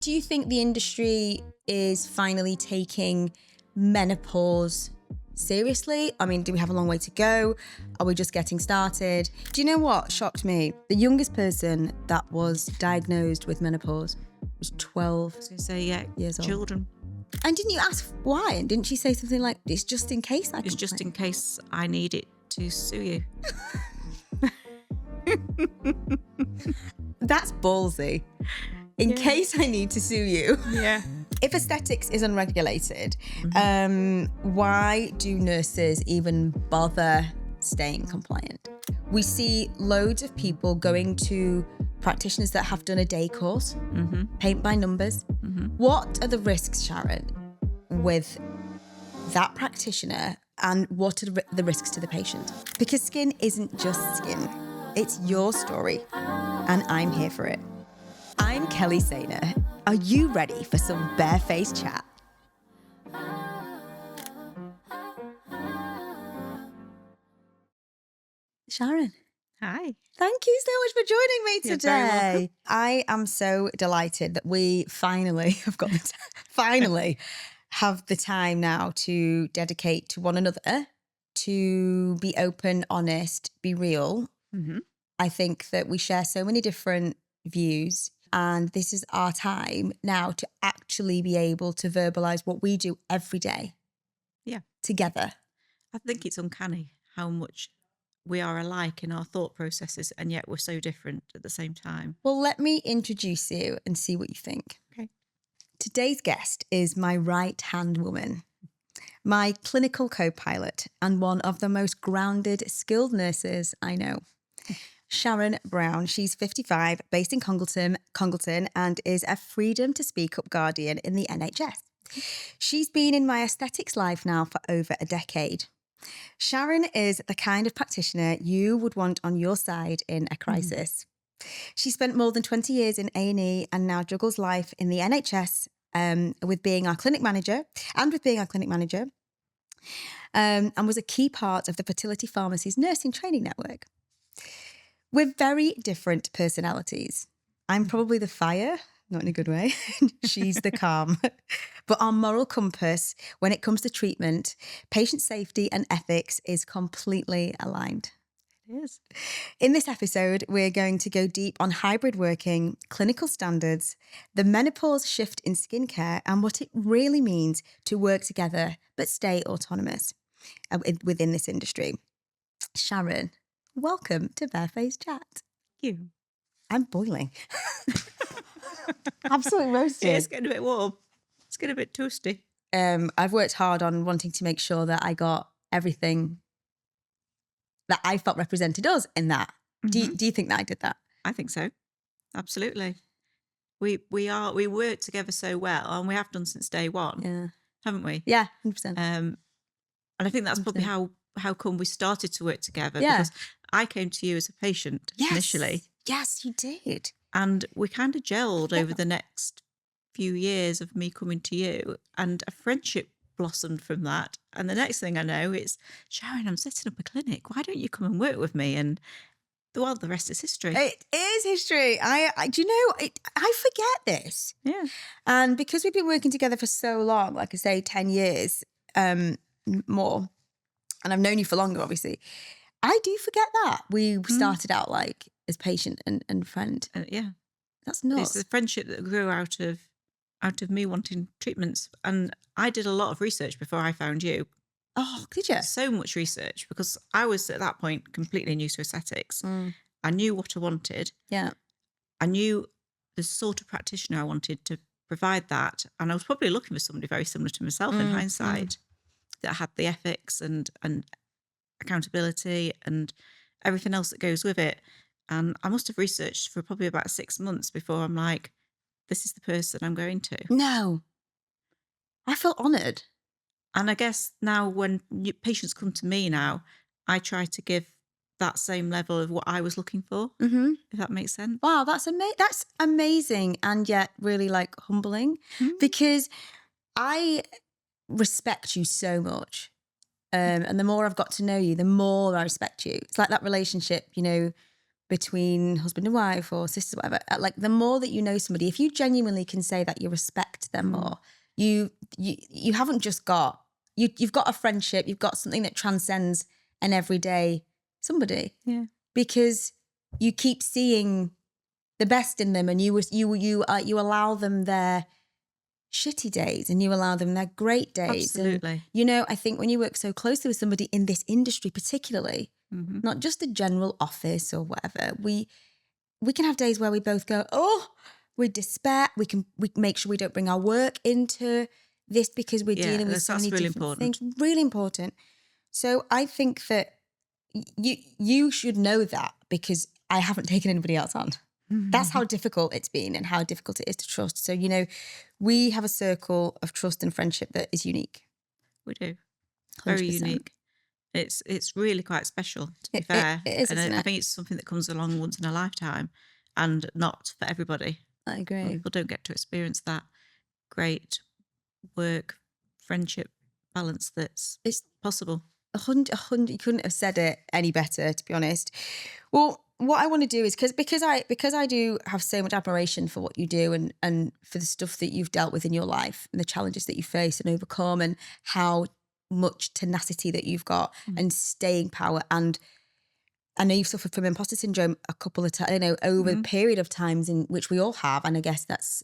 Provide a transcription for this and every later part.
Do you think the industry is finally taking menopause seriously? I mean, do we have a long way to go? Are we just getting started? Do you know what shocked me? The youngest person that was diagnosed with menopause was 12 I was going to say, years old. Children. And didn't you ask why? And didn't she say something like, it's just in case I It's just in case I need it to sue you. That's ballsy. In case I need to sue you. Yeah. If aesthetics is unregulated, why do nurses even bother staying compliant? We see loads of people going to practitioners that have done a day course, paint by numbers. What are the risks, Sharon, with that practitioner, and what are the risks to the patient? Because skin isn't just skin. It's your story, and I'm here for it. I'm Kelly Saynor. Are you ready for some barefaced chat? Sharon. Hi. Thank you so much for joining me You're very today. welcome. I am so delighted that we finally have the time now to dedicate to one another, to be open, honest, be real. I think that we share so many different views, and this is our time now to actually be able to verbalize what we do every day. Yeah. Together. I think it's uncanny how much we are alike in our thought processes, and yet we're so different at the same time. Well, let me introduce you and see what you think. Okay. Today's guest is my right-hand woman, my clinical co-pilot, and one of the most grounded, skilled nurses I know. Sharon Brown. She's 55, based in Congleton, and is a freedom to speak up guardian in the NHS. She's been in my aesthetics life now for over a decade. Sharon is the kind of practitioner you would want on your side in a crisis. She spent more than 20 years in A&E and now juggles life in the NHS with being our clinic manager, and was a key part of the Fertility Pharmacy's nursing training network. We're very different personalities. I'm probably the fire, not in a good way. She's the calm. But our moral compass when it comes to treatment, patient safety and ethics is completely aligned. It is. In this episode, we're going to go deep on hybrid working, clinical standards, the menopause shift in skincare, and what it really means to work together but stay autonomous within this industry. Sharon, welcome to Barefaced Chat. Thank you. I'm boiling. Absolutely roasted. Yeah, it's getting a bit warm. It's getting a bit toasty. I've worked hard on wanting to make sure that I got everything that I felt represented us in that. Do you think that I did that? I think so. Absolutely. We work together so well, and we have done since day one, haven't we? Yeah, 100%. And I think that's probably how come we started to work together. Yeah. Because I came to you as a patient initially. Yes, you did. And we kind of gelled over the next few years of me coming to you, and a friendship blossomed from that. And the next thing I know, it's, Sharon, I'm setting up a clinic. Why don't you come and work with me? And well, the rest is history. It is history. I do you know, I forget this. Yeah. And because we've been working together for so long, like I say, 10 years more, and I've known you for longer, obviously, I do forget that. We started out like as patient and friend. Yeah. That's nuts. It's the friendship that grew out of me wanting treatments. And I did a lot of research before I found you. Oh, did you? So much research, because I was at that point completely new to aesthetics. I knew what I wanted. Yeah. I knew the sort of practitioner I wanted to provide that. And I was probably looking for somebody very similar to myself in hindsight, that had the ethics and accountability and everything else that goes with it. And I must have researched for probably about 6 months before I'm like, this is the person I'm going to. No. I feel honoured. And I guess now when patients come to me now, I try to give that same level of what I was looking for, if that makes sense. Wow, that's amazing, and yet really like humbling, because I respect you so much. And the more I've got to know you, the more I respect you. It's like that relationship, you know, between husband and wife or sisters, whatever, like the more that you know somebody, if you genuinely can say that you respect them more, you haven't just got, you've got a friendship, you've got something that transcends an everyday somebody. Yeah. Because you keep seeing the best in them, and you allow them their shitty days and you allow them their great days. Absolutely. And, I think when you work so closely with somebody in this industry, particularly, not just a general office or whatever, we can have days where we both go, oh, we despair. We make sure we don't bring our work into this because we're dealing with so many different things. Really important. So I think that you should know that, because I haven't taken anybody else on. That's how difficult it's been and how difficult it is to trust. So, we have a circle of trust and friendship that is unique. We do. Very 100%. unique. It's really quite special, to be fair. It is, and isn't I it? think it's something that comes along once in a lifetime and not for everybody. I agree. People don't get to experience that great work, friendship balance it's possible. 100. You couldn't have said it any better, to be honest. Well, what I want to do is because I do have so much admiration for what you do and for the stuff that you've dealt with in your life and the challenges that you face and overcome, and how much tenacity that you've got and staying power. And I know you've suffered from imposter syndrome a couple of times, over a period of times in which we all have. And I guess that's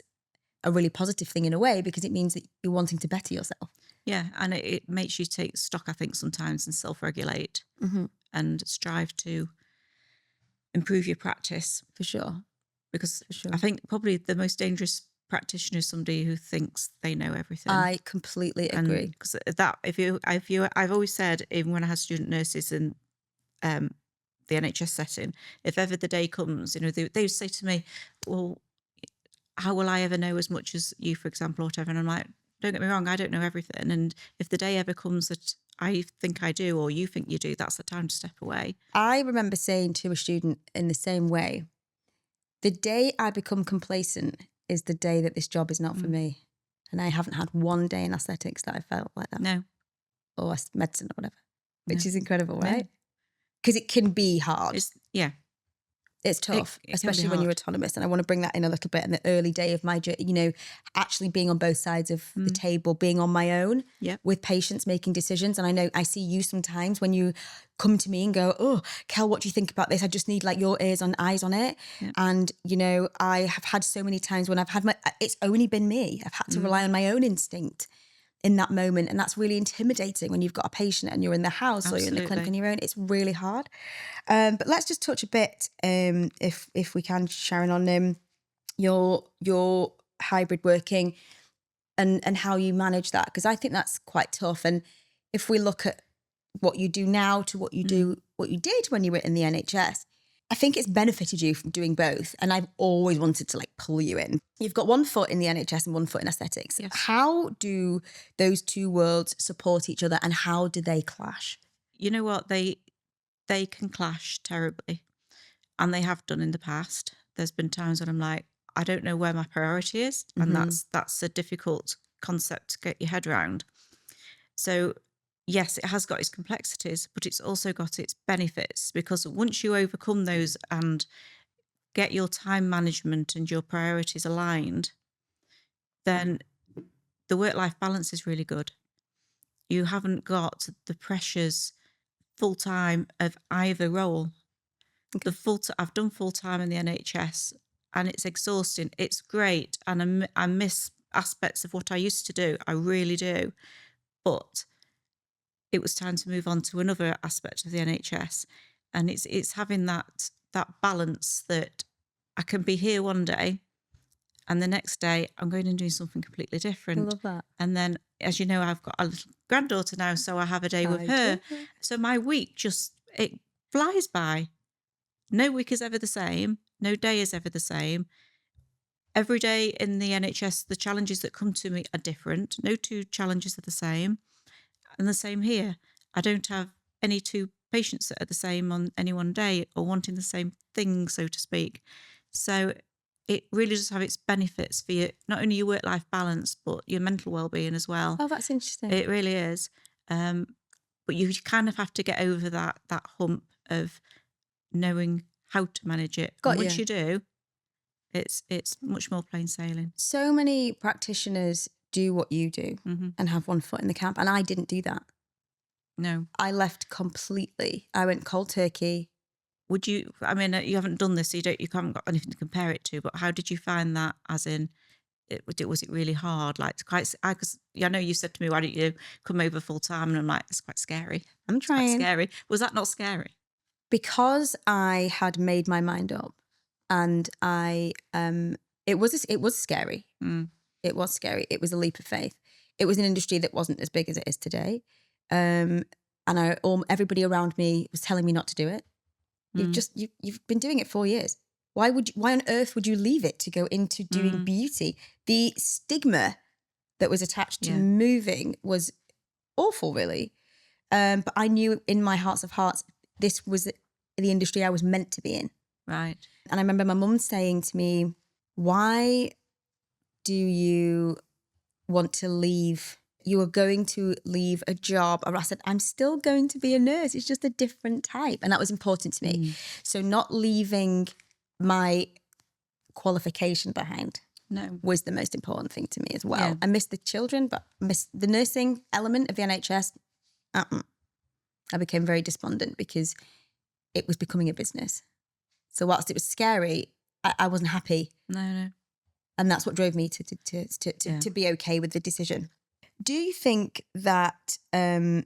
a really positive thing in a way, because it means that you're wanting to better yourself. Yeah, and it makes you take stock, I think, sometimes, and self-regulate and strive to improve your practice. For sure. Because I think probably the most dangerous practitioner is somebody who thinks they know everything. I completely agree. Because I've always said, even when I had student nurses in the NHS setting, if ever the day comes, they would say to me, well, how will I ever know as much as you, for example, or whatever? And I'm like, don't get me wrong, I don't know everything. And if the day ever comes that I think I do, or you think you do, that's the time to step away. I remember saying to a student in the same way, the day I become complacent is the day that this job is not for me. And I haven't had one day in aesthetics that I felt like that. No. Or medicine or whatever, which is incredible, right? Because it can be hard. It's tough, especially when you're autonomous. And I want to bring that in a little bit in the early day of my journey, actually being on both sides of the table, being on my own with patients, making decisions. And I know I see you sometimes when you come to me and go, oh, Kel, what do you think about this? I just need like your eyes on it. Yep. And, I have had so many times when it's only been me. I've had to rely on my own instinct in that moment. And that's really intimidating when you've got a patient and you're in the house or you're in the clinic on your own. It's really hard. But let's just touch a bit, if we can, Sharon, on your hybrid working and how you manage that. Because I think that's quite tough. And if we look at what you do now to what you did when you were in the NHS, I think it's benefited you from doing both. And I've always wanted to pull you in. You've got one foot in the NHS and one foot in aesthetics. Yes. How do those two worlds support each other, and how do they clash? You know what? They can clash terribly, and they have done in the past. There's been times when I'm like, I don't know where my priority is. And that's a difficult concept to get your head around. So yes, it has got its complexities, but it's also got its benefits, because once you overcome those and get your time management and your priorities aligned, then the work-life balance is really good. You haven't got the pressures full-time of either role. Okay. I've done full-time in the NHS and it's exhausting. It's great. And I miss aspects of what I used to do. I really do. But it was time to move on to another aspect of the NHS. And it's having that balance that I can be here one day and the next day I'm going and doing something completely different. I love that. And then, as you know, I've got a little granddaughter now, so I have a day with her. So my week it flies by. No week is ever the same. No day is ever the same. Every day in the NHS, the challenges that come to me are different. No two challenges are the same. And the same here. I don't have any two patients that are the same on any one day or wanting the same thing, so to speak. So it really does have its benefits for you, not only your work-life balance, but your mental well-being as well. Oh, that's interesting. It really is. But you kind of have to get over that hump of knowing how to manage it. Got and once you. you do, it's much more plain sailing. So many practitioners do what you do and have one foot in the camp, and I didn't do that. No. I left completely. I went cold turkey. Would you, I mean, you haven't done this, so you haven't got anything to compare it to, but how did you find that, as in, was it really hard? Like, because I know you said to me, why don't you come over full time? And I'm like, it's quite scary. I'm It's quite trying. scary. Was that not scary? Because I had made my mind up, and it was scary. It was scary. It was a leap of faith. It was an industry that wasn't as big as it is today. And everybody around me was telling me not to do it. You've been doing it 4 years. Why on earth would you leave it to go into doing beauty? The stigma that was attached to moving was awful, really. But I knew in my hearts of hearts, this was the industry I was meant to be in. Right. And I remember my mum saying to me, why do you want to leave? You are going to leave a job. Or I said, I'm still going to be a nurse. It's just a different type. And that was important to me. So not leaving my qualification behind was the most important thing to me as well. Yeah. I missed the children, but I missed the nursing element of the NHS. I became very despondent because it was becoming a business. So whilst it was scary, I wasn't happy. No. And that's what drove me to be okay with the decision. Do you think that the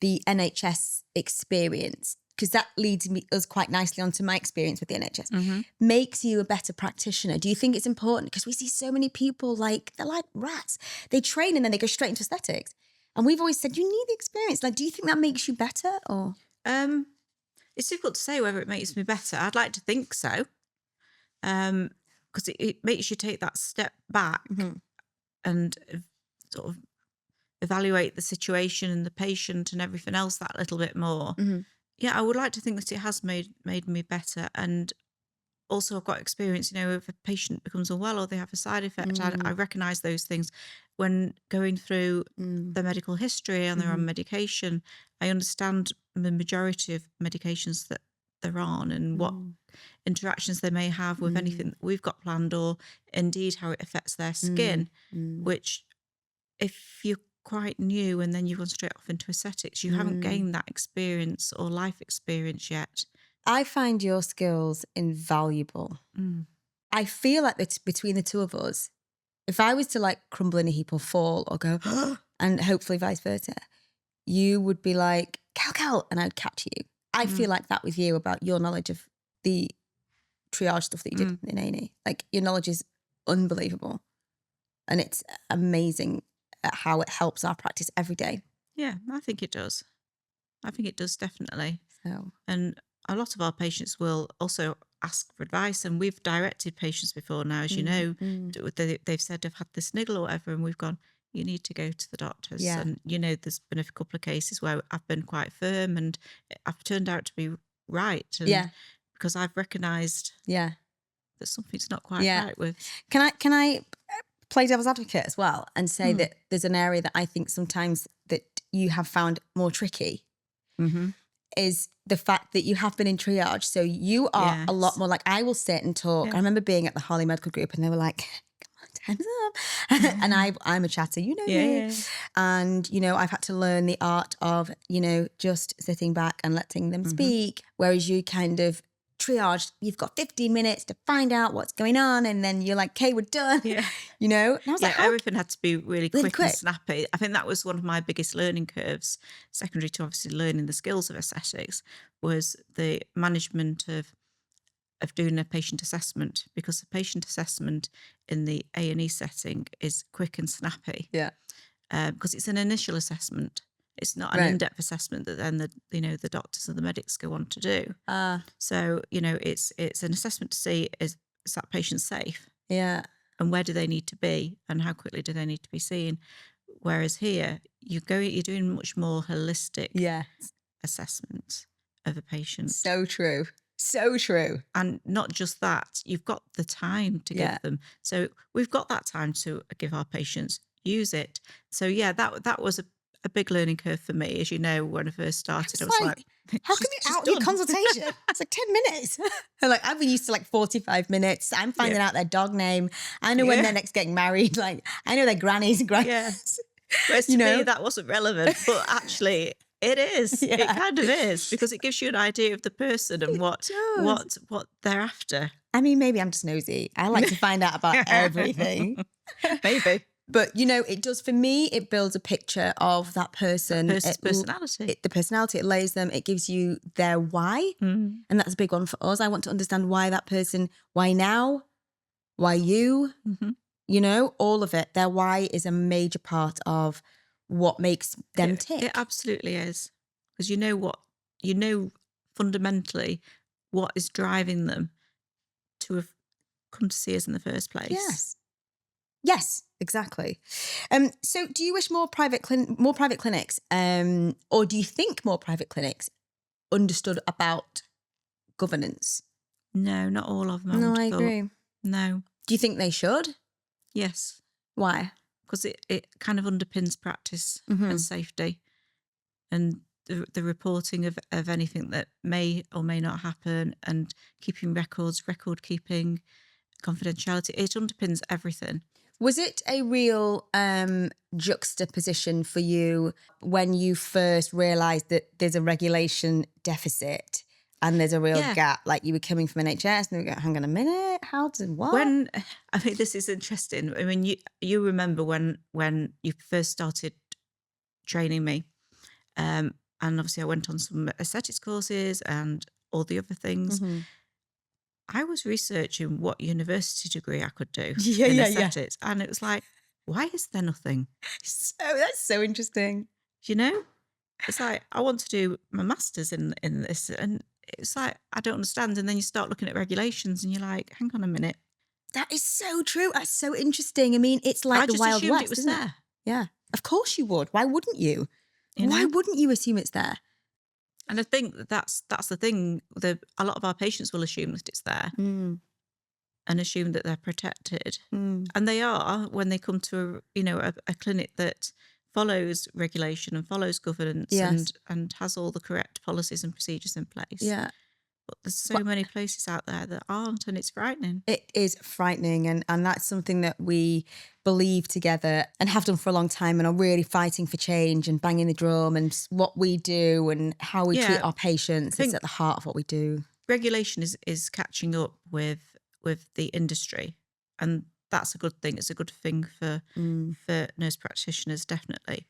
NHS experience, because that leads us quite nicely onto my experience with the NHS, makes you a better practitioner? Do you think it's important? Because we see so many people they're like rats. They train and then they go straight into aesthetics. And we've always said, you need the experience. Like, do you think that makes you better or? It's difficult to say whether it makes me better. I'd like to think so. Because it makes you take that step back and sort of evaluate the situation and the patient and everything else that little bit more. Yeah, I would like to think that it has made me better. And also I've got experience, if a patient becomes unwell or they have a side effect, I recognise those things. When going through the medical history and they're on medication, I understand the majority of medications that they're on and what interactions they may have with anything that we've got planned, or indeed how it affects their skin, which if you're quite new and then you've gone straight off into aesthetics, you haven't gained that experience or life experience yet. I find your skills invaluable. I feel like it's between the two of us. If I was to crumble in a heap or fall or go, and hopefully vice versa, you would be like, Cal, and I'd catch you. I feel like that with you about your knowledge of the triage stuff that you did in A&E. Your knowledge is unbelievable. And it's amazing at how it helps our practice every day. Yeah, I think it does. I think it does, definitely. So. And a lot of our patients will also ask for advice, and we've directed patients before now, as you know, they've said they've had this niggle or whatever, and we've gone, you need to go to the doctors. Yeah. And, there's been a couple of cases where I've been quite firm and I've turned out to be right. And because I've recognised that something's not quite right with. Can I play devil's advocate as well and say that there's an area that I think sometimes that you have found more tricky is the fact that you have been in triage. So you are a lot more I will sit and talk. Yeah. I remember being at the Harley Medical Group and they were like, come on, time's up. And I'm a chatter, me. Yeah. And, I've had to learn the art of, just sitting back and letting them speak. Whereas you kind of triage, you've got 15 minutes to find out what's going on, and then you're like, okay, we're done. Yeah. And I was everything had to be really quick and snappy. I think that was one of my biggest learning curves, secondary to obviously learning the skills of aesthetics, was the management of doing a patient assessment, because the patient assessment in the A&E setting is quick and snappy. Yeah. Because it's an initial assessment. It's not an in-depth assessment that then the doctors and the medics go on to do. So, it's an assessment to see is that patient safe? Yeah. And where do they need to be? And how quickly do they need to be seen? Whereas here, you're doing much more holistic assessment of a patient. So true. So true. And not just that, you've got the time to give them. So we've got that time to give our patients, use it. So that was a big learning curve for me. As you know, when I first started, I was like, How come you're out of your consultation? It's like 10 minutes. Like, I've been used to like 45 minutes. I'm finding out their dog name. I know when they're next getting married. Like, I know their grannies and grannies. Whereas to me, that wasn't relevant. But actually, it is. It kind of is, because it gives you an idea of the person and what they're after. I mean, maybe I'm just nosy. I like to find out about everything. Maybe. But, you know, it does, for me, it builds a picture of that person. Personality. The personality, it lays them, it gives you their why. And that's a big one for us. I want to understand why that person, why now, why you, you know, all of it. Their why is a major part of what makes them tick. It absolutely is. Because you know fundamentally what is driving them to have come to see us in the first place. Yes, exactly. So do you wish more private clinics, or do you think more private clinics understood about governance? No, not all of them. No, I agree. No. Do you think they should? Yes. Why? Because it kind of underpins practice and safety, and the reporting of anything that may or may not happen, and keeping records, record keeping, confidentiality. It underpins everything. Was it a real juxtaposition for you when you first realised that there's a regulation deficit and there's a real gap? Like, you were coming from NHS and you go, hang on a minute, what? I mean, this is interesting. I mean, you remember when you first started training me, and obviously I went on some aesthetics courses and all the other things. I was researching what university degree I could do in aesthetics. And it was like, why is there nothing? So that's so interesting. You know? It's like, I want to do my master's in this. And it's like, I don't understand. And then you start looking at regulations and you're like, hang on a minute. That is so true. That's so interesting. I mean, it's like the Wild West, it was isn't there. It? Yeah. Of course you would. Why wouldn't you? Why wouldn't you assume it's there? And I think that's the thing. A lot of our patients will assume that it's there and assume that they're protected. And they are when they come to a clinic that follows regulation and follows governance and has all the correct policies and procedures in place. Yeah. But there's so many places out there that aren't, and it's frightening. It is frightening, and that's something that we believe together and have done for a long time and are really fighting for change and banging the drum, and what we do and how we treat our patients is at the heart of what we do. Regulation is catching up with the industry, and that's a good thing. It's a good thing for nurse practitioners, definitely.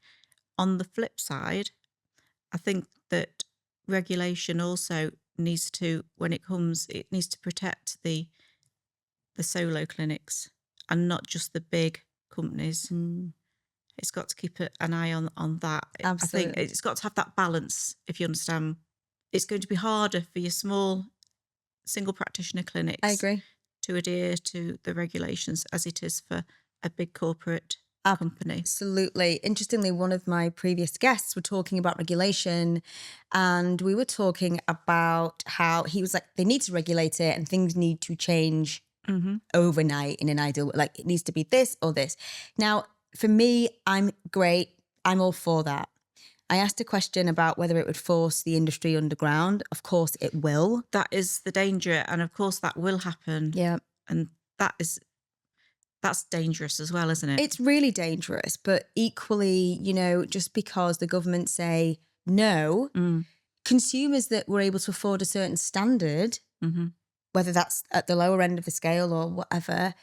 On the flip side, I think that regulation also needs to, when it comes, it needs to protect the solo clinics and not just the big companies. It's got to keep an eye on that. Absolutely. I think it's got to have that balance, if you understand. It's going to be harder for your small single practitioner clinics, I agree, to adhere to the regulations as it is for a big corporate company. Absolutely. Interestingly, one of my previous guests were talking about regulation, and we were talking about how he was like, they need to regulate it and things need to change overnight in an ideal, like it needs to be this or this. Now, for me, I'm great. I'm all for that. I asked a question about whether it would force the industry underground. Of course it will. That is the danger. And of course that will happen. Yeah. And that's dangerous as well, isn't it? It's really dangerous, but equally, just because the government say no, consumers that were able to afford a certain standard, whether that's at the lower end of the scale or whatever,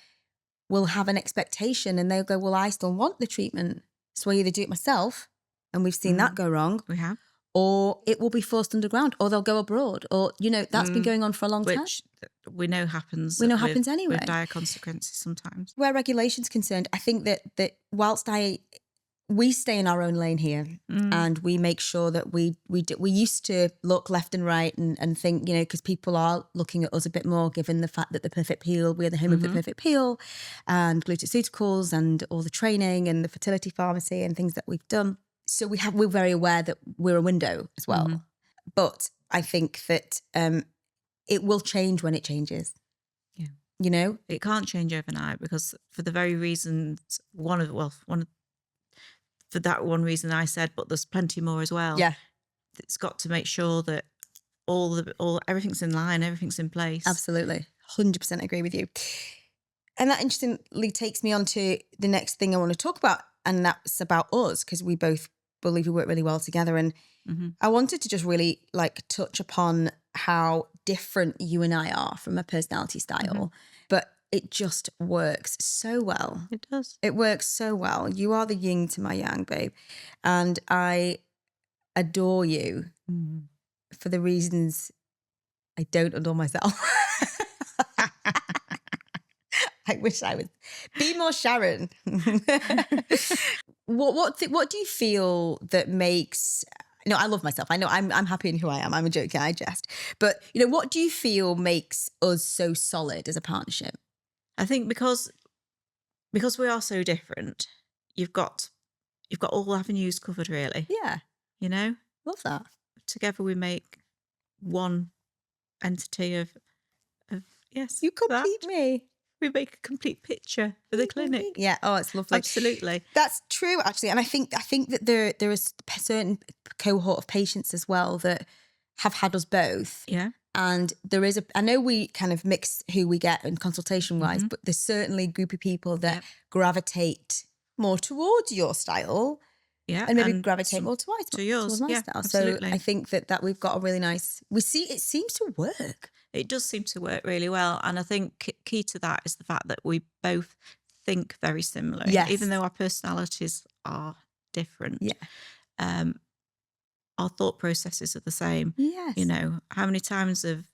will have an expectation, and they'll go, well, I still want the treatment. So I either do it myself, and we've seen that go wrong. We have. Or it will be forced underground, or they'll go abroad, or, that's been going on for a long time. Which we know happens. Happens anyway. With dire consequences sometimes. Where regulation's concerned, I think that whilst we stay in our own lane here, and we make sure that we used to look left and right and think, because people are looking at us a bit more, given the fact that the Perfect Peel, we're the home of the Perfect Peel, and Glutaceuticals and all the training and the fertility pharmacy and things that we've done. So we're very aware that we're a window as well. But I think that it will change when it changes. Yeah. It can't change overnight, because for the very reasons, for that one reason I said, but there's plenty more as well. Yeah. it's got to make sure that everything's in line, everything's in place. Absolutely. 100% agree with you. And that interestingly takes me on to the next thing I want to talk about. And that's about us, because we both believe we work really well together. And I wanted to just really like touch upon how different you and I are from a personality style, but it just works so well. It does. It works so well. You are the yin to my yang, babe. And I adore you for the reasons I don't adore myself. I wish I would be more Sharon. What do you feel that makes? No, I love myself. I know I'm happy in who I am. I'm a joker. I jest. But what do you feel makes us so solid as a partnership? I think because we are so different, you've got all avenues covered, really. Yeah. Love that. Together we make one entity of yes. You complete me. We make a complete picture for the clinic. Yeah. Oh, it's lovely. Absolutely. That's true, actually. And I think that there is a certain cohort of patients as well that have had us both. Yeah. And there is I know we kind of mix who we get in consultation wise, but there's certainly a group of people that gravitate more towards your style. Yeah. And maybe gravitate more towards yours. My yeah, style. Absolutely. So I think that we've got a really nice, it seems to work. It does seem to work really well. And I think key to that is the fact that we both think very similar. Yes. Even though our personalities are different. Yeah. Our thought processes are the same. Yes. How many times have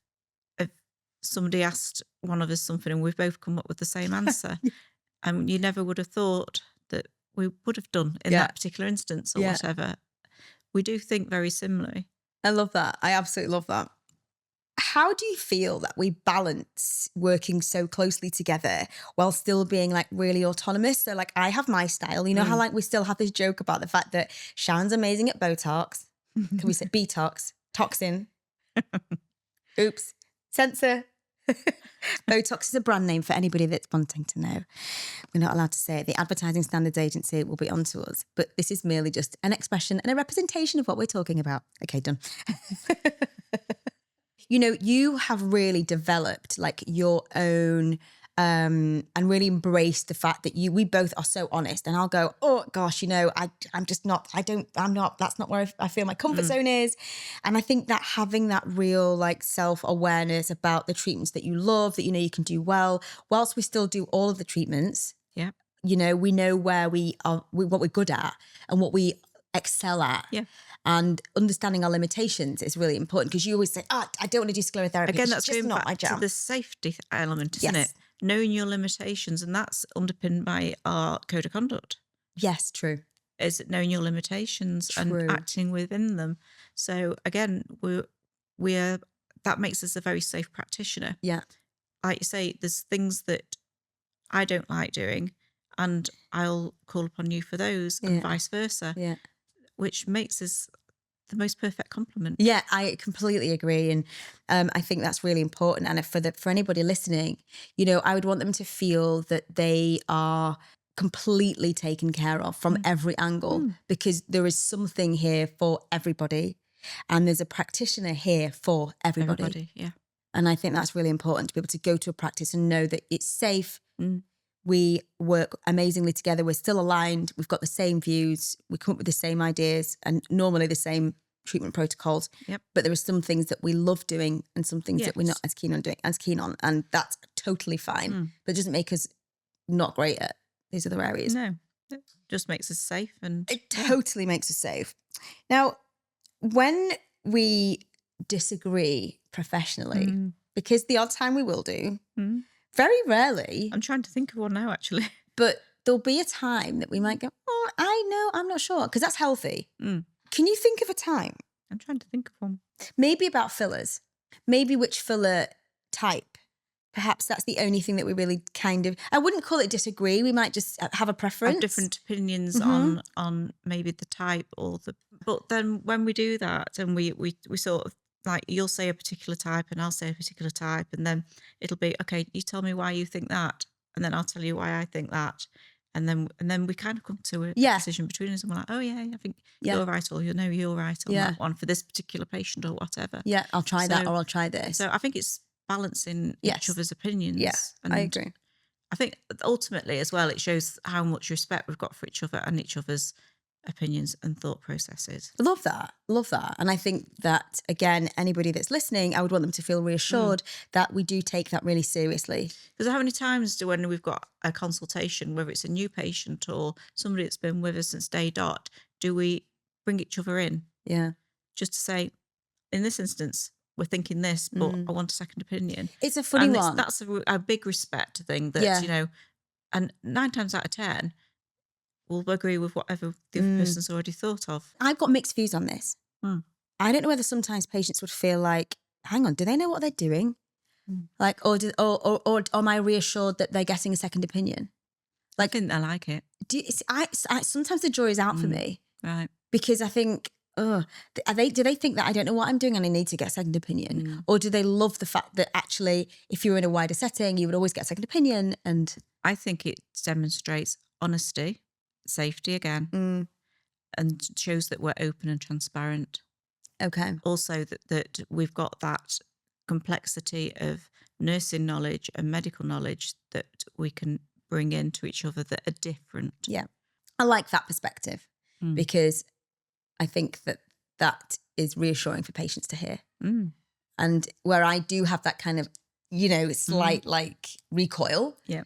somebody asked one of us something and we've both come up with the same answer? And you never would have thought that we would have done in that particular instance or whatever. We do think very similarly. I love that. I absolutely love that. How do you feel that we balance working so closely together while still being like really autonomous? So like I have my style, how like we still have this joke about the fact that Sharon's amazing at Botox. Can we say Botox? Toxin. Oops. Censor. Botox is a brand name for anybody that's wanting to know. We're not allowed to say it. The Advertising Standards Agency will be onto us. But this is merely just an expression and a representation of what we're talking about. Okay, done. You have really developed like your own and really embraced the fact that we both are so honest. And I'll go, oh gosh, I'm just not, that's not where I feel my comfort zone is. And I think that having that real like self-awareness about the treatments that you love, that you can do well, whilst we still do all of the treatments. Yeah. We know where we are, what we're good at and what we excel at. Yeah. And understanding our limitations is really important, because you always say, I don't want to do sclerotherapy. Again, that's just going not my back jam. to the safety element, isn't it? Knowing your limitations, and that's underpinned by our code of conduct. Yes, true. Is it knowing your limitations and acting within them? So again, we're that makes us a very safe practitioner. Yeah. Like you say, there's things that I don't like doing, and I'll call upon you for those, and vice versa. Yeah. Which makes us the most perfect complement. Yeah, I completely agree. And I think that's really important. And for anybody listening, I would want them to feel that they are completely taken care of from every angle, because there is something here for everybody. And there's a practitioner here for everybody. Yeah. And I think that's really important, to be able to go to a practice and know that it's safe. We work amazingly together. We're still aligned. We've got the same views. We come up with the same ideas and normally the same treatment protocols. Yep. But there are some things that we love doing and some things that we're not as keen on. And that's totally fine. But it doesn't make us not great at these other areas. No, it just makes us safe. And it totally makes us safe. Now, when we disagree professionally, because the odd time we will do, very rarely. I'm trying to think of one now, actually. But there'll be a time that we might go, oh, I know, I'm not sure, because that's healthy. Can you think of a time? I'm trying to think of one. Maybe about fillers. Maybe which filler type. Perhaps that's the only thing that we really I wouldn't call it disagree. We might just have a preference. Have different opinions on maybe the type but then when we do that and we sort of, like, you'll say a particular type and I'll say a particular type, and then it'll be, okay, you tell me why you think that, and then I'll tell you why I think that. And then we kind of come to a Yeah. decision between us, and we're like, oh yeah, I think Yeah. you're right, or you're right on Yeah. that one for this particular patient or whatever. Yeah, I'll try that, So- or I'll try this. So I think it's balancing Yes. each other's opinions. Yeah, and I agree. I think ultimately as well, it shows how much respect we've got for each other and each other's opinions and thought processes. Love that. And I think that, again, anybody that's listening, I would want them to feel reassured that we do take that really seriously. Because how many times when we've got a consultation, whether it's a new patient or somebody that's been with us since day dot, do we bring each other in? Yeah. Just to say, in this instance, we're thinking this, but I want a second opinion. It's a funny one. That's a big respect thing that, and 9 times out of 10, we'll agree with whatever the other person's already thought of. I've got mixed views on this. I don't know whether sometimes patients would feel like, hang on, do they know what they're doing? Like, or am I reassured that they're getting a second opinion? I think they like it. Sometimes the joy is out for me. Right. Because I think, do they think that I don't know what I'm doing and I need to get a second opinion? Or do they love the fact that actually, if you were in a wider setting, you would always get a second opinion? And I think it demonstrates honesty, safety again, and shows that we're open and transparent. Okay. Also that we've got that complexity of nursing knowledge and medical knowledge that we can bring into each other that are different. Yeah. I like that perspective because I think that is reassuring for patients to hear. And where I do have that kind of, slight like recoil. Yeah.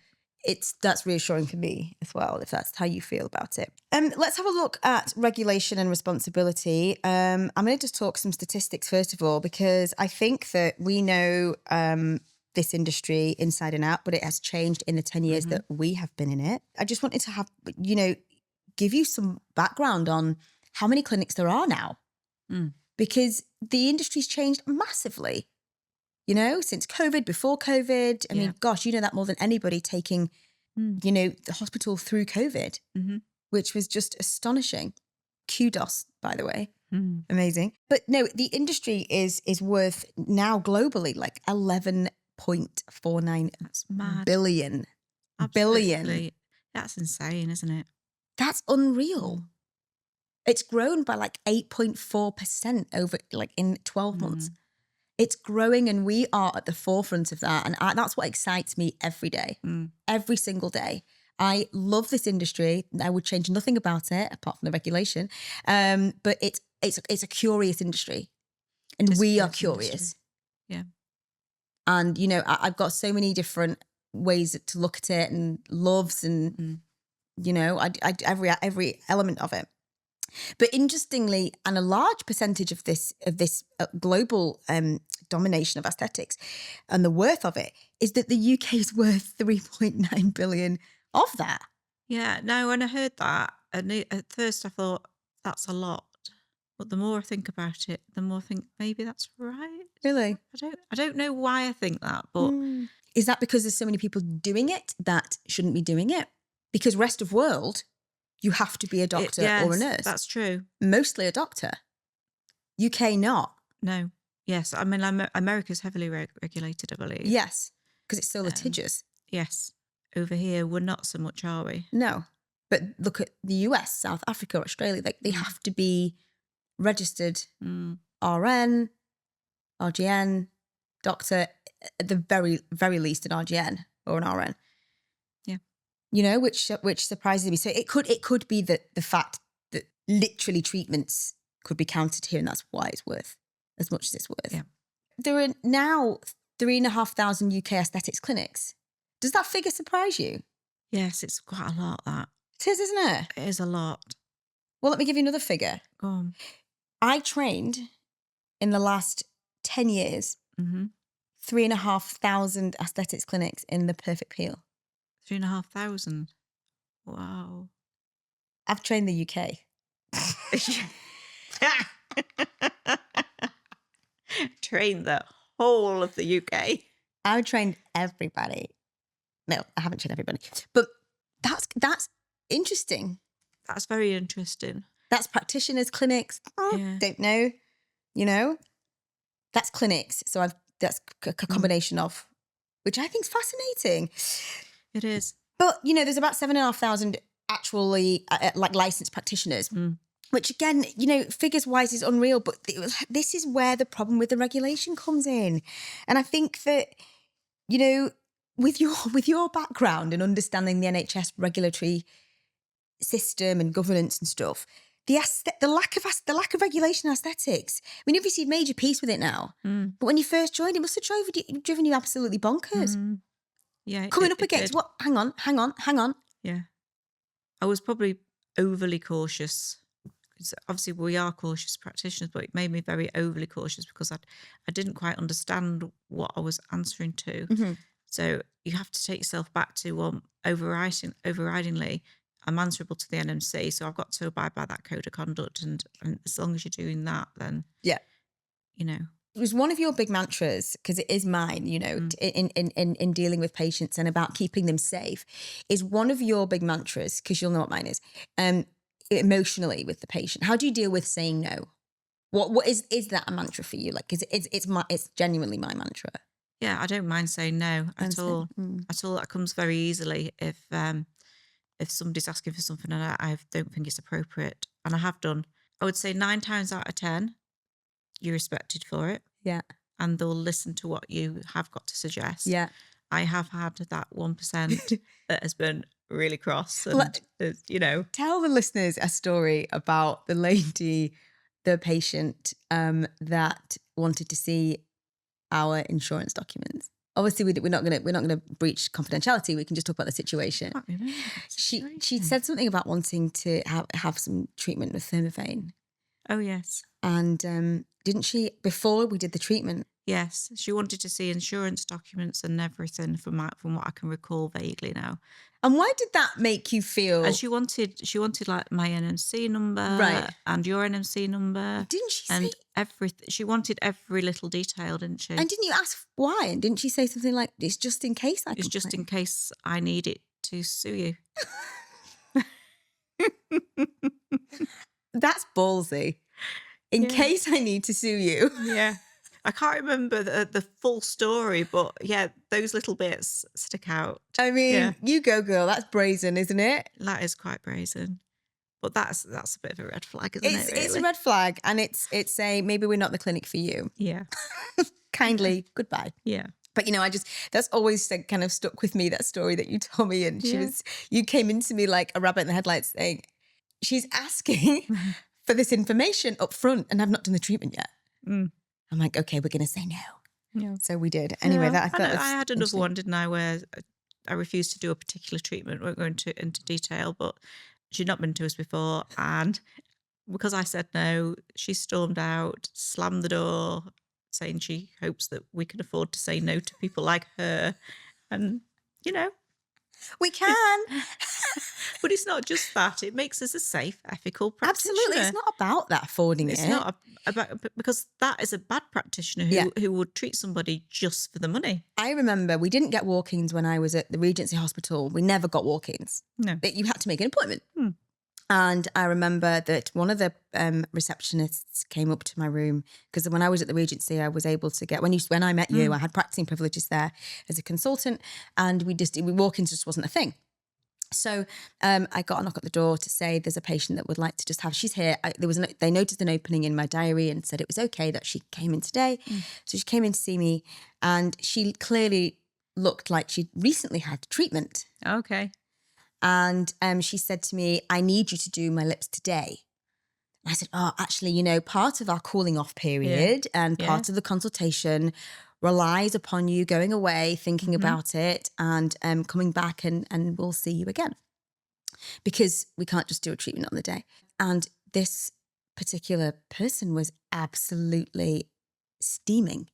That's reassuring for me as well, if that's how you feel about it. Let's have a look at regulation and responsibility. I'm going to just talk some statistics first of all, because I think that we know this industry inside and out, but it has changed in the 10 years that we have been in it. I just wanted to have, give you some background on how many clinics there are now, because the industry's changed massively. Since COVID, before COVID. I mean, gosh, you know that more than anybody, taking, the hospital through COVID, which was just astonishing. Kudos, by the way. Amazing. But no, the industry is worth now globally like 11.49 billion. Billion. That's insane, isn't it? That's unreal. It's grown by like 8.4% over like in 12 months. It's growing and we are at the forefront of that. And that's what excites me every day, every single day. I love this industry. I would change nothing about it apart from the regulation. But it's a curious industry and we are curious. Yeah. And, I've got so many different ways to look at it and loves and, every element of it. But interestingly, and a large percentage of this global domination of aesthetics and the worth of it is that the UK is worth 3.9 billion of that. Yeah, no, when I heard that, and at first I thought that's a lot, but the more I think about it, the more I think maybe that's right. Really? I don't know why I think that, but is that because there's so many people doing it that shouldn't be doing it? Because rest of world, you have to be a doctor or a nurse. That's true. Mostly a doctor. UK not. No. Yes. I mean, America's heavily regulated, I believe. Yes. Because it's so litigious. Yes. Over here, we're not so much, are we? No. But look at the US, South Africa, Australia. They have to be registered RN, RGN, doctor, at the very, very least an RGN or an RN. Which surprises me. So it could be that the fact that literally treatments could be counted here, and that's why it's worth as much as it's worth. Yeah. There are now 3,500 UK aesthetics clinics. Does that figure surprise you? Yes, it's quite a lot, that. It is, isn't it? It is a lot. Well, let me give you another figure. Go on. I trained in the last 10 years, 3,500 aesthetics clinics in the Perfect Peel. 3,500. Wow. I've trained the UK. Trained the whole of the UK. I've trained everybody. No, I haven't trained everybody. But that's interesting. That's very interesting. That's practitioners, clinics. Don't know. That's clinics. So that's a combination of, which I think is fascinating. It is. But, you know, there's about 7,500 actually like licensed practitioners, which again, you know, figures wise is unreal. But this is where the problem with the regulation comes in. And I think that, you know, with your background and understanding the NHS regulatory system and governance and stuff, the lack of regulation aesthetics. I mean, obviously you've made your peace with it now, but when you first joined, it must have driven you absolutely bonkers. Yeah, Coming up against what? Hang on. Yeah, I was probably overly cautious. Obviously, we are cautious practitioners, but it made me very overly cautious because I didn't quite understand what I was answering to. So you have to take yourself back to overridingly, I'm answerable to the NMC, so I've got to abide by that code of conduct, and as long as you're doing that, then you know. It was one of your big mantras, because it is mine, you know, in dealing with patients and about keeping them safe, is one of your big mantras, because you'll know what mine is, emotionally with the patient. How do you deal with saying no? What is that a mantra for you? Like, it's genuinely my mantra. Yeah, I don't mind saying no at all. At all. That comes very easily if somebody's asking for something and I don't think it's appropriate, and I have done. I would say 9 times out of 10, you're respected for it. Yeah. And they'll listen to what you have got to suggest. Yeah. I have had that 1% that has been really cross. And, you know. Tell the listeners a story about the patient that wanted to see our insurance documents. Obviously, we're not gonna breach confidentiality. We can just talk about the situation. She said something about wanting to have some treatment with thermophane. Oh yes. And didn't she, before we did the treatment? Yes, she wanted to see insurance documents and everything from what I can recall vaguely now. And why did that make you feel? And she wanted like my NMC number, right, and your NMC number. Didn't she? And everything. She wanted every little detail, didn't she? And didn't you ask why? And didn't she say something like, "It's just in case I"? It's just in case I need it to sue you. That's ballsy. In case I need to sue you. Yeah. I can't remember the full story, but yeah, those little bits stick out. I mean, you go, girl. That's brazen, isn't it? That is quite brazen. But that's a bit of a red flag, isn't it? Really? It's a red flag, and it's a maybe we're not the clinic for you. Yeah. Kindly goodbye. Yeah. But you know, that's always kind of stuck with me, that story that you told me, and you came into me like a rabbit in the headlights saying, she's asking for this information up front, and I've not done the treatment yet. I'm like, okay, we're going to say no. Yeah. So we did. Anyway, I had another one, didn't I, where I refused to do a particular treatment. We won't go into detail, but she'd not been to us before. And because I said no, she stormed out, slammed the door, saying she hopes that we can afford to say no to people like her. And, you know. We can. But it's not just that. It makes us a safe, ethical practitioner. Absolutely. It's not about that affording It's not about, because that is a bad practitioner who would treat somebody just for the money. I remember we didn't get walk-ins when I was at the Regency Hospital. We never got walk-ins. No. You had to make an appointment. And I remember that one of the receptionists came up to my room, because when I was at the Regency, I was able to get, when I met you, I had practicing privileges there as a consultant, and walk-ins just wasn't a thing. So I got a knock at the door to say there's a patient that would like to just have, she's here. They noticed an opening in my diary and said it was okay that she came in today. So she came in to see me, and she clearly looked like she'd recently had treatment. Okay. And she said to me, I need you to do my lips today. And I said, oh, actually, you know, part of our cooling off period and part of the consultation relies upon you going away, thinking about it, and coming back, and we'll see you again. Because we can't just do a treatment on the day. And this particular person was absolutely steaming,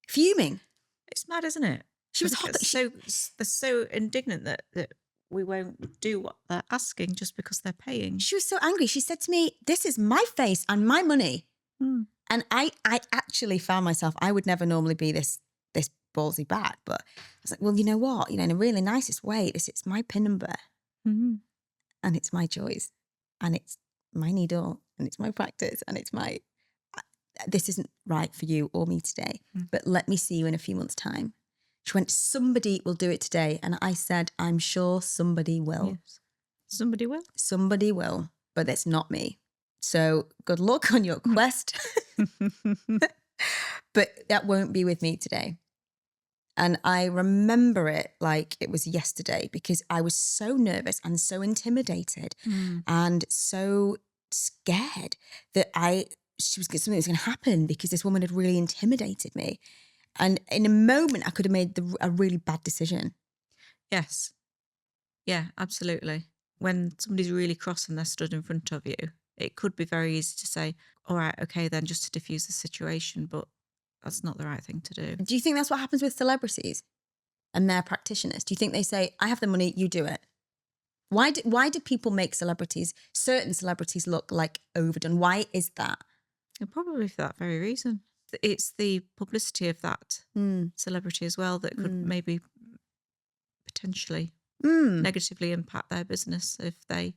fuming. It's mad, isn't it? She was hot. They're so indignant that we won't do what they're asking just because they're paying. She was so angry. She said to me, this is my face and my money. And I actually found myself, I would never normally be this ballsy bad, but I was like, well, you know what? You know, in a really nicest way, it's my PIN number, and it's my choice, and it's my needle, and it's my practice, and it's this isn't right for you or me today, but let me see you in a few months' time. She went, somebody will do it today. And I said, I'm sure somebody will. Yes. Somebody will. Somebody will, but it's not me. So good luck on your quest. But that won't be with me today. And I remember it like it was yesterday because I was so nervous and so intimidated and so scared that something was going to happen because this woman had really intimidated me. And in a moment, I could have made a really bad decision. Yes. Yeah, absolutely. When somebody's really cross and they're stood in front of you, it could be very easy to say, all right, okay, then just to diffuse the situation, but that's not the right thing to do. Do you think that's what happens with celebrities and their practitioners? Do you think they say, I have the money, you do it? Why do people make certain celebrities look like overdone? Why is that? And probably for that very reason. It's the publicity of that celebrity as well that could maybe potentially negatively impact their business if they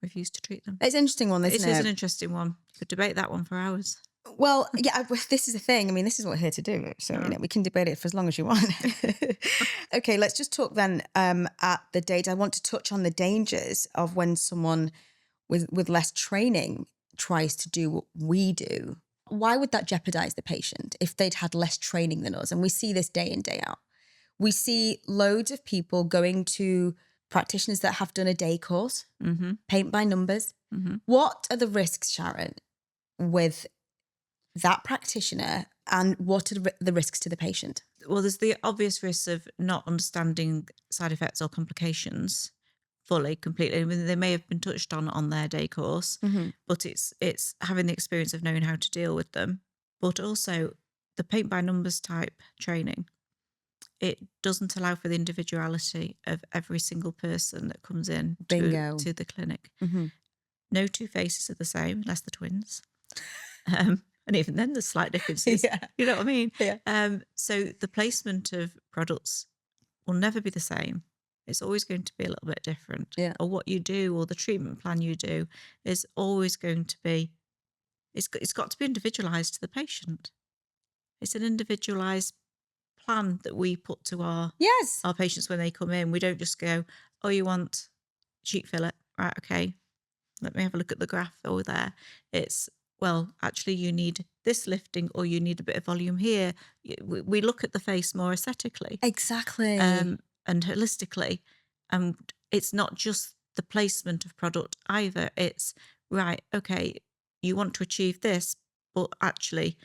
refuse to treat them. It's an interesting one, isn't it? It is an interesting one. You could debate that one for hours. Well, yeah, this is the thing. I mean, this is what we're here to do. So, we can debate it for as long as you want. Okay, let's just talk then at the date. I want to touch on the dangers of when someone with less training tries to do what we do. Why would that jeopardize the patient if they'd had less training than us? And we see this day in, day out. We see loads of people going to practitioners that have done a day course, paint by numbers. What are the risks, Sharon, with that practitioner, and what are the risks to the patient? Well, there's the obvious risks of not understanding side effects or complications fully, completely. I mean, they may have been touched on their day course, but it's having the experience of knowing how to deal with them. But also the paint by numbers type training, it doesn't allow for the individuality of every single person that comes in to the clinic. No two faces are the same, unless they're twins. And even then, there's slight differences. You know what I mean? So the placement of products will never be the same. It's always going to be a little bit different. Or what you do or the treatment plan you do is always going to be, it's got to be individualised to the patient. It's an individualised plan that we put to our patients when they come in. We don't just go, oh, you want cheek fillet? Right, okay. Let me have a look at the graph over there. It's, well, actually, you need this lifting or you need a bit of volume here. We look at the face more aesthetically. Exactly. And holistically. And it's not just the placement of product either. It's, right, okay, you want to achieve this, but actually,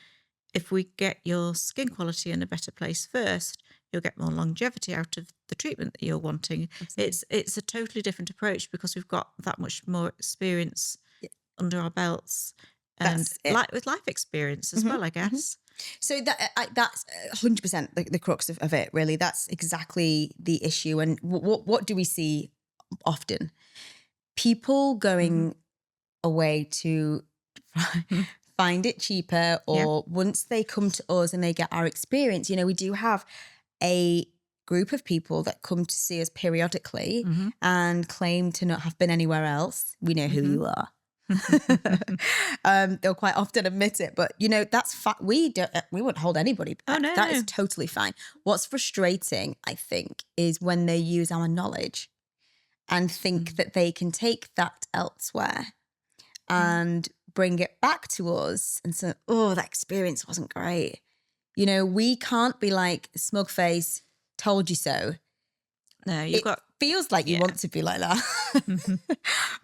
if we get your skin quality in a better place first, you'll get more longevity out of the treatment that you're wanting. Absolutely. It's a totally different approach because we've got that much more experience under our belts. And with life experience as well, I guess. So that's 100% the crux of it, really. That's exactly the issue. And what do we see often? People going away to find it cheaper, or once they come to us and they get our experience, we do have a group of people that come to see us periodically and claim to not have been anywhere else. We know who you are. They'll quite often admit it, but that's we wouldn't hold anybody back. That is totally fine. What's frustrating, I think, is when they use our knowledge and think that they can take that elsewhere and bring it back to us and say, oh, that experience wasn't great. We can't be like, smug face, told you so. No, feels like you want to be like that.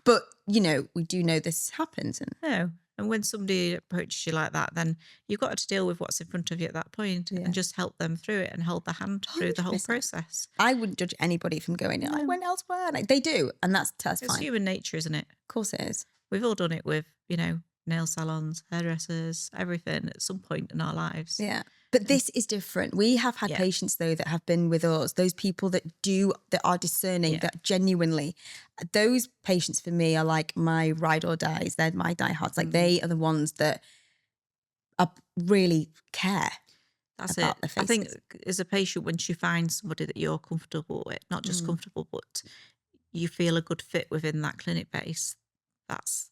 But, we do know this happens. No. And when somebody approaches you like that, then you've got to deal with what's in front of you at that point and just help them through it and hold their hand through the whole process. I wouldn't judge anybody from going, I went elsewhere. They do. And that's fine. It's human nature, isn't it? Of course it is. We've all done it with, nail salons, hairdressers, everything at some point in our lives. Yeah. But this is different. We have had patients, though, that have been with us, those people that are discerning, that genuinely, those patients for me are like my ride or dies. They're my diehards. Like they are the ones that really care. That's it. I think as a patient, once you find somebody that you're comfortable with, not just comfortable, but you feel a good fit within that clinic base, that's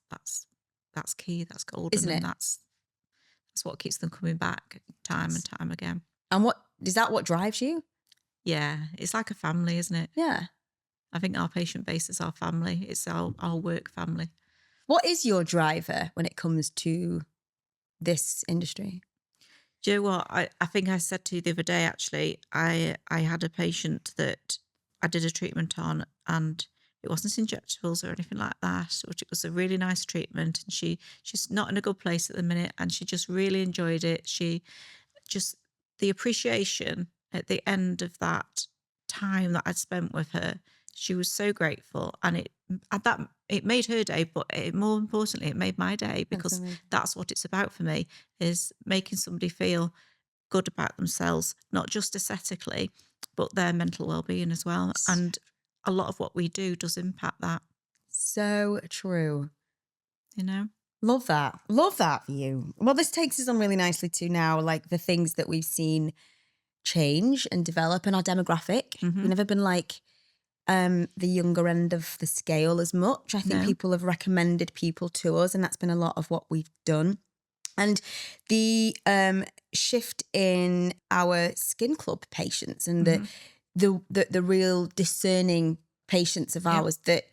key. That's golden. Isn't it? And that's what keeps them coming back time and time again. And is that what drives you? Yeah, it's like a family, isn't it? Yeah. I think our patient base is our family. It's our work family. What is your driver when it comes to this industry? Do you know what? I think I said to you the other day, actually, I had a patient that I did a treatment on, and it wasn't injectables or anything like that, which it was a really nice treatment. And she's not in a good place at the minute, and she just really enjoyed it. She just, the appreciation at the end of that time that I'd spent with her, she was so grateful, and it made her day, but more importantly, it made my day, because that's what it's about for me, is making somebody feel good about themselves, not just aesthetically, but their mental well-being as well. And a lot of what we do does impact that. So true. You know? Love that. Love that for you. Well, this takes us on really nicely to now, like the things that we've seen change and develop in our demographic. We've never been like the younger end of the scale as much. I think people have recommended people to us, and that's been a lot of what we've done. And the shift in our skin club patients and the real discerning patients of ours that,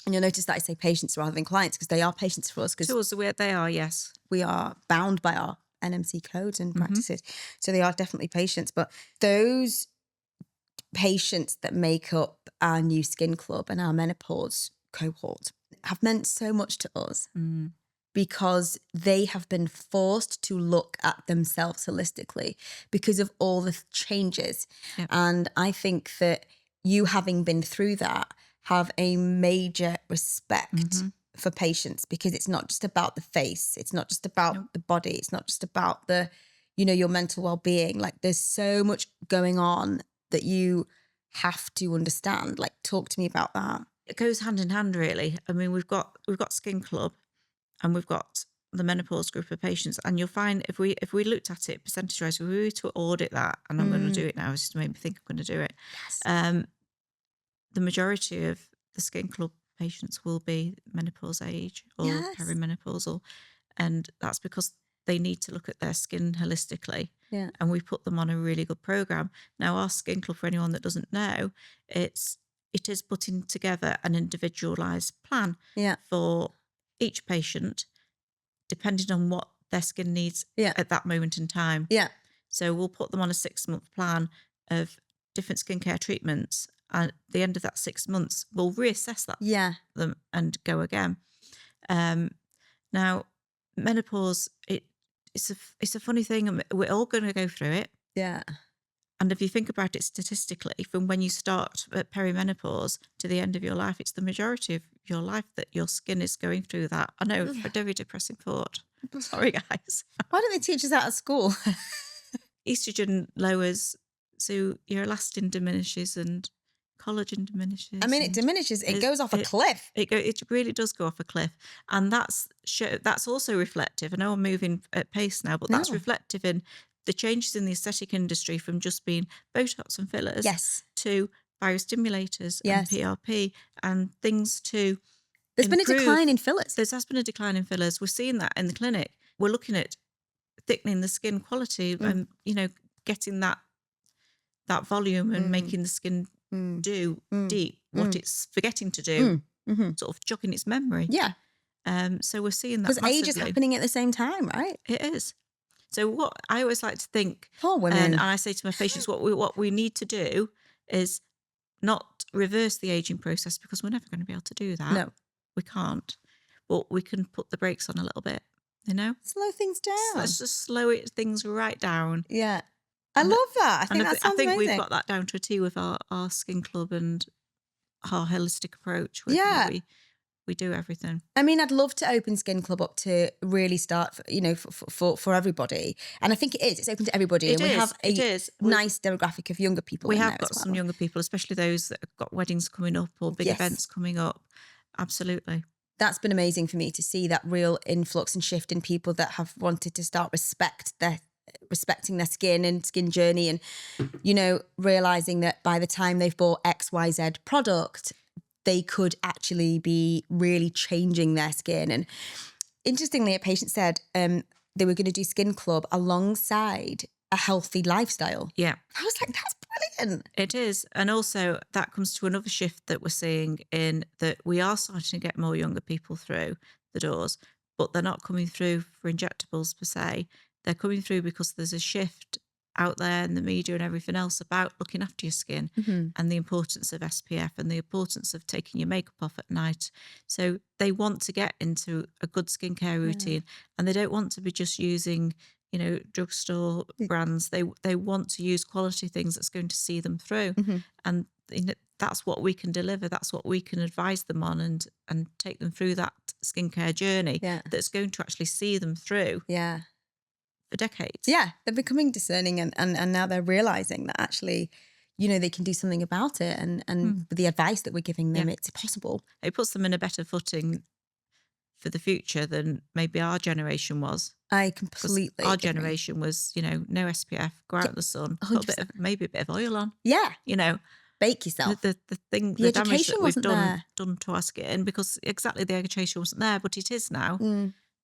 and you'll notice that I say patients rather than clients, because they are patients for us. To us, they are, yes. We are bound by our NMC codes and practices. So they are definitely patients. But those patients that make up our new skin club and our menopause cohort have meant so much to us. Because they have been forced to look at themselves holistically because of all the changes. And I think that you, having been through that, have a major respect for patients, because it's not just about the face. It's not just about the body. It's not just about the, your mental well-being. Like, there's so much going on that you have to understand. Like, talk to me about that. It goes hand in hand, really. I mean, we've got Skin Club, and we've got the menopause group of patients, and you'll find if we looked at it percentage-wise, if we were to audit that, and I'm going to do it now, it's just made me think I'm going to do it. Yes. The majority of the skin club patients will be menopause age or perimenopausal, and that's because they need to look at their skin holistically. Yeah. And we put them on a really good program. Now, our skin club, for anyone that doesn't know, it is putting together an individualized plan for each patient, depending on what their skin needs at that moment in time. Yeah. So we'll put them on a 6-month plan of different skincare treatments. And at the end of that 6 months, we'll reassess them and go again. Now, menopause, it's a funny thing, and we're all going to go through it. Yeah. And if you think about it statistically, from when you start at perimenopause to the end of your life, it's the majority of your life that your skin is going through that. I know, a very depressing thought. Sorry, guys. Why don't they teach us that at school? Estrogen lowers, so your elastin diminishes and collagen diminishes. I mean, it diminishes. It goes off a cliff. It really does go off a cliff. And that's also reflective. I know I'm moving at pace now, but that's reflective in the changes in the aesthetic industry, from just being Botox and fillers to biostimulators and PRP and things to There's been a decline in fillers. There has been a decline in fillers. We're seeing that in the clinic. We're looking at thickening the skin quality and, getting that volume and making the skin do deep what it's forgetting to do, sort of jogging its memory. Yeah. So we're seeing that because age is happening at the same time, right? It is. So what I always like to think, poor women, and I say to my patients, what we need to do is not reverse the aging process, because we're never going to be able to do that. No, we can't. But we can put the brakes on a little bit, slow things down. Let's just slow things right down. Yeah, I love that. I think that sounds amazing. We've got that down to a T with our skin club and our holistic approach. We do everything. I mean, I'd love to open Skin Club up to really start, for everybody. And I think it is. It's open to everybody. We have a nice demographic of younger people. We have got some younger people, especially those that have got weddings coming up or big events coming up. Absolutely. That's been amazing for me to see that real influx and shift in people that have wanted to start respecting their skin and skin journey, and, realizing that by the time they've bought XYZ product, they could actually be really changing their skin. And interestingly, a patient said they were going to do Skin Club alongside a healthy lifestyle. Yeah. I was like, that's brilliant. It is. And also that comes to another shift that we're seeing in that we are starting to get more younger people through the doors, but they're not coming through for injectables per se. They're coming through because there's a shift out there in the media and everything else about looking after your skin and the importance of SPF and the importance of taking your makeup off at night. So they want to get into a good skincare routine and they don't want to be just using, you know, drugstore brands. They want to use quality things that's going to see them through. And you know, that's what we can deliver. That's what we can advise them on and take them through that skincare journey that's going to actually see them through. Yeah. For decades. Yeah, they're becoming discerning and now they're realising that actually, you know, they can do something about it and with the advice that we're giving them, it's possible. It puts them in a better footing for the future than maybe our generation was. I completely Our agree. generation was, you know, no SPF, go out in the sun, put maybe a bit of oil on. Yeah. You know. Bake yourself. The damage that we've done to our skin because exactly the education wasn't there, but it is now.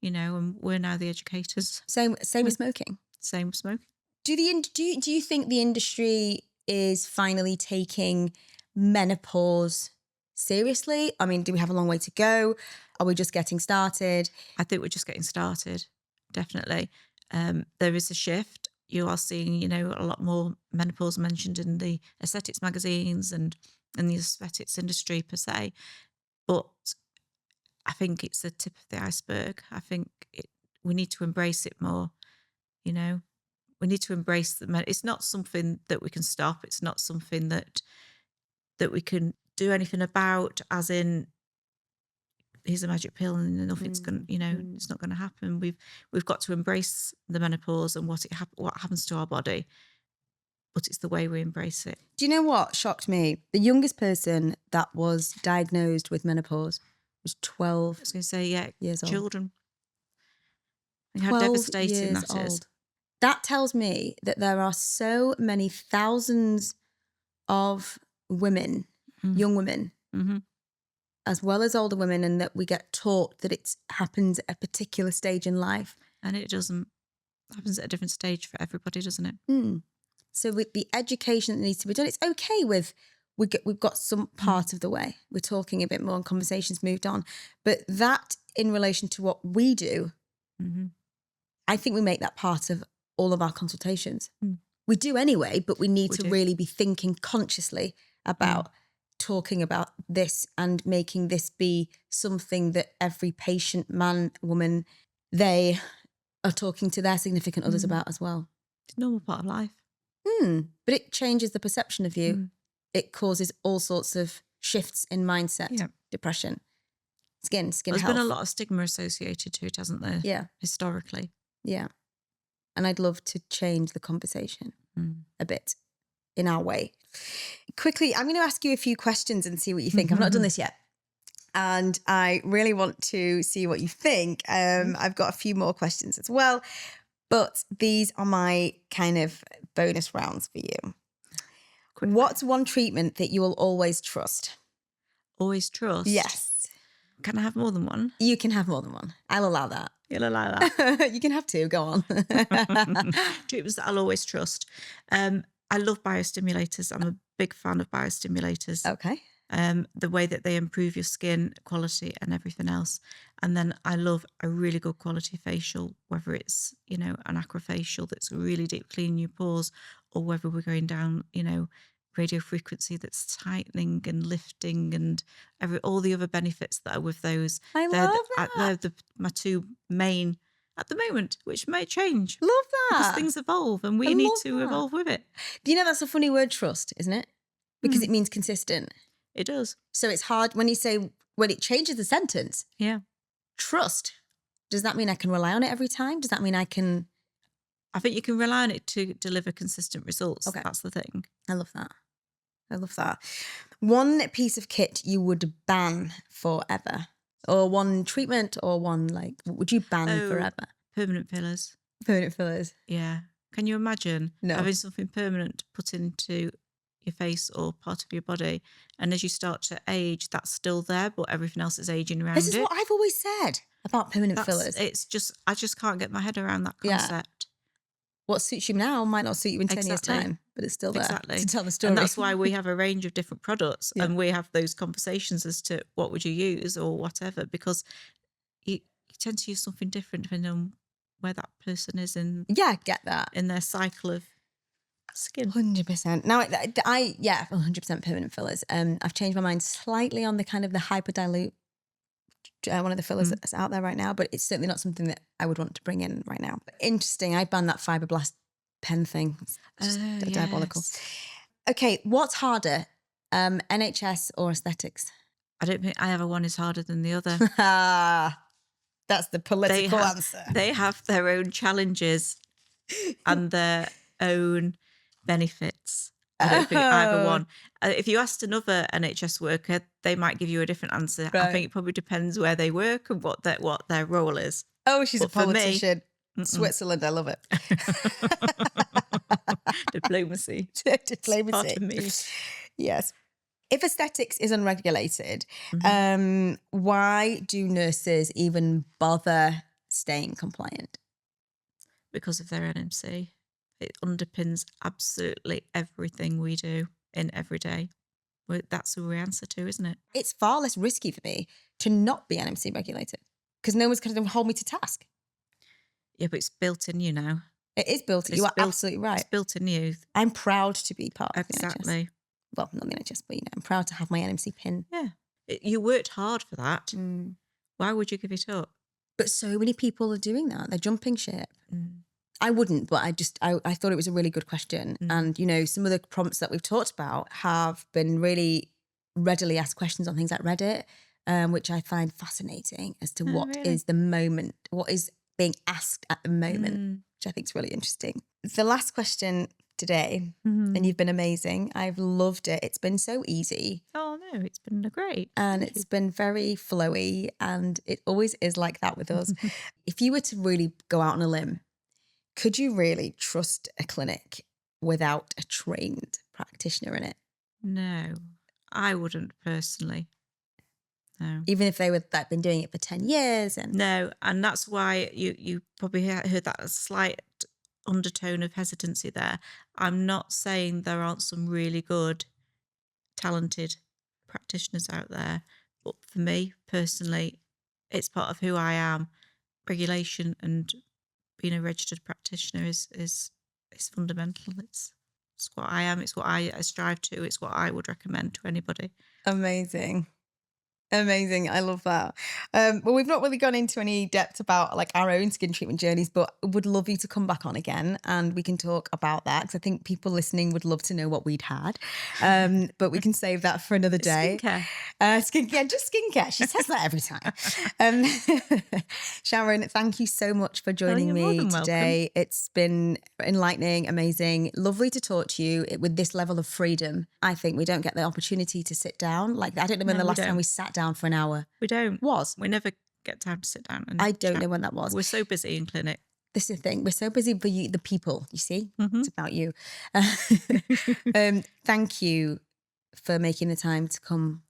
You know, and we're now the educators. Same with smoking. Same with smoking. Do you think the industry is finally taking menopause seriously? I mean, do we have a long way to go? Are we just getting started? I think we're just getting started, definitely. There is a shift. You are seeing, you know, a lot more menopause mentioned in the aesthetics magazines and in the aesthetics industry per se. But I think it's the tip of the iceberg. I think we need to embrace it more, you know. We need to embrace it's not something that we can stop. It's not something that we can do anything about, as in, here's a magic pill and nothing's going to, you know, it's not going to happen. We've got to embrace the menopause and what happens to our body, but it's the way we embrace it. Do you know what shocked me? The youngest person that was diagnosed with menopause was 12. I was going to say, years old. Children. And how devastating that is. That tells me that there are so many thousands of women, young women, as well as older women, and that we get taught that it happens at a particular stage in life. And it doesn't. It happens at a different stage for everybody, doesn't it? So with the education that needs to be done, it's okay we've got some part of the way. We're talking a bit more and conversations moved on. But that in relation to what we do, I think we make that part of all of our consultations. We do anyway, but we need to really be thinking consciously about talking about this and making this be something that every patient, man, woman, they are talking to their significant others about as well. It's a normal part of life. But it changes the perception of you. It causes all sorts of shifts in mindset, depression, skin health. There's been a lot of stigma associated to it, hasn't there? Yeah. Historically. Yeah. And I'd love to change the conversation a bit in our way. Quickly, I'm going to ask you a few questions and see what you think. I've not done this yet. And I really want to see what you think. I've got a few more questions as well. But these are my kind of bonus rounds for you. What's one treatment that you will always trust? Always trust? Yes. Can I have more than one? You can have more than one. I'll allow that. You'll allow that? You can have two. Go on. Treatments that I'll always trust. I love biostimulators. I'm a big fan of biostimulators. Okay. The way that they improve your skin quality and everything else. And then I love a really good quality facial, whether it's, you know, an acrofacial that's really deep cleaning your pores, or whether we're going down, you know, radio frequency that's tightening and lifting and all the other benefits that are with those. I love that. They're my two main at the moment, which may change. Love that. Because things evolve and we need to evolve with it. Do you know that's a funny word, trust, isn't it? Because it means consistent. It does. So it's hard when you say, when it changes the sentence. Yeah. Trust. Does that mean I can rely on it every time? Does that mean I can? I think you can rely on it to deliver consistent results. Okay. That's the thing. I love that. I love that. One piece of kit you would ban forever, or one treatment, or one, like, what would you ban forever? Permanent fillers. Permanent fillers. Yeah. Can you imagine having something permanent put into your face or part of your body, and as you start to age, that's still there, but everything else is aging around it? This is what I've always said about permanent fillers. It's just, I just can't get my head around that concept. what suits you now might not suit you in 10 years' Exactly. time, but it's still there Exactly. to tell the story. And that's why we have a range of different products Yeah. and we have those conversations as to what would you use or whatever, because you tend to use something different depending on where that person is in Get that. in their cycle of skin. 100%. Now, 100% permanent fillers. I've changed my mind slightly on the kind of the hyperdilute, one of the fillers that's out there right now, but it's certainly not something that I would want to bring in right now. But interesting. I banned that fibroblast pen thing. It's just diabolical. Okay, what's harder, NHS or aesthetics? I don't think either one is harder than the other. That's the political answer. They have their own challenges and their own benefits. I don't think either one. If you asked another NHS worker, they might give you a different answer. Right. I think it probably depends where they work and what their role is. Oh, she's a politician. Switzerland, I love it. Diplomacy. Diplomacy. Part of me. Yes. If aesthetics is unregulated, why do nurses even bother staying compliant? Because of their NMC. It underpins absolutely everything we do in every day. That's who we answer to, isn't it? It's far less risky for me to not be NMC regulated because no one's going to hold me to task. Yeah, but it's built in you now. It is built in. You are absolutely right. It's built in you. I'm proud to be part of the NHS. Exactly. Well, not the NHS, but I'm proud to have my NMC pin. Yeah. You worked hard for that. Why would you give it up? But so many people are doing that. They're jumping ship. I wouldn't, but I thought it was a really good question. And, some of the prompts that we've talked about have been really readily asked questions on things like Reddit, which I find fascinating as to what is the moment, what is being asked at the moment, which I think is really interesting. The last question today, and you've been amazing. I've loved it. It's been so easy. Oh, no, it's been great. And it's been very flowy, and it always is like that with us. If you were to really go out on a limb, could you really trust a clinic without a trained practitioner in it? No, I wouldn't personally. No. Even if they were been doing it for 10 years? No, and that's why you probably heard that slight undertone of hesitancy there. I'm not saying there aren't some really good, talented practitioners out there, but for me personally, it's part of who I am. Regulation and being a registered practitioner is fundamental. It's what I am. It's what I strive to. It's what I would recommend to anybody. Amazing. I love that. Well, we've not really gone into any depth about our own skin treatment journeys, but would love you to come back on again and we can talk about that because I think people listening would love to know what we'd had. But we can save that for another day. Skincare. Just skincare. She says that every time. Sharon, thank you so much for joining me today. Welcome. It's been enlightening, amazing, lovely to talk to you with this level of freedom. I think we don't get the opportunity to sit down. I don't know when the last time we sat down for an hour. We don't. We never get time to sit down and I don't chat. know when that was. We're so busy in clinic. This is the thing. We're so busy for you, the people, you see? It's about you. Thank you for making the time to come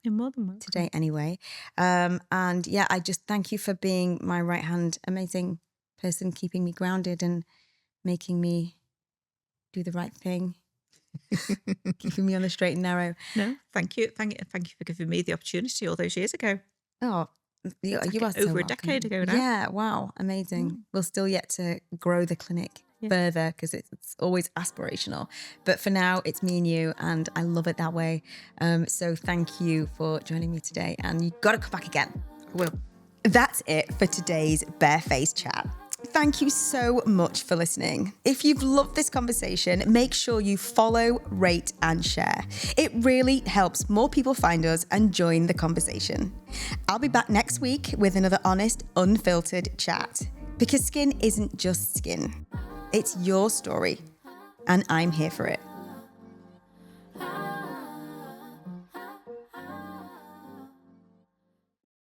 today anyway. And yeah, I just thank you for being my right hand, amazing person, keeping me grounded and making me do the right thing. Keeping me on the straight and narrow. No, thank you. Thank you for giving me the opportunity all those years ago. Oh, you are so over a welcome. decade ago now. Yeah, wow, amazing. We'll still yet to grow the clinic further because it's always aspirational. But for now, it's me and you, and I love it that way. So thank you for joining me today, and you've got to come back again. I will. That's it for today's Barefaced Chat. Thank you so much for listening. If you've loved this conversation, make sure you follow, rate, and share. It really helps more people find us and join the conversation. I'll be back next week with another honest, unfiltered chat. Because skin isn't just skin. It's your story, and I'm here for it.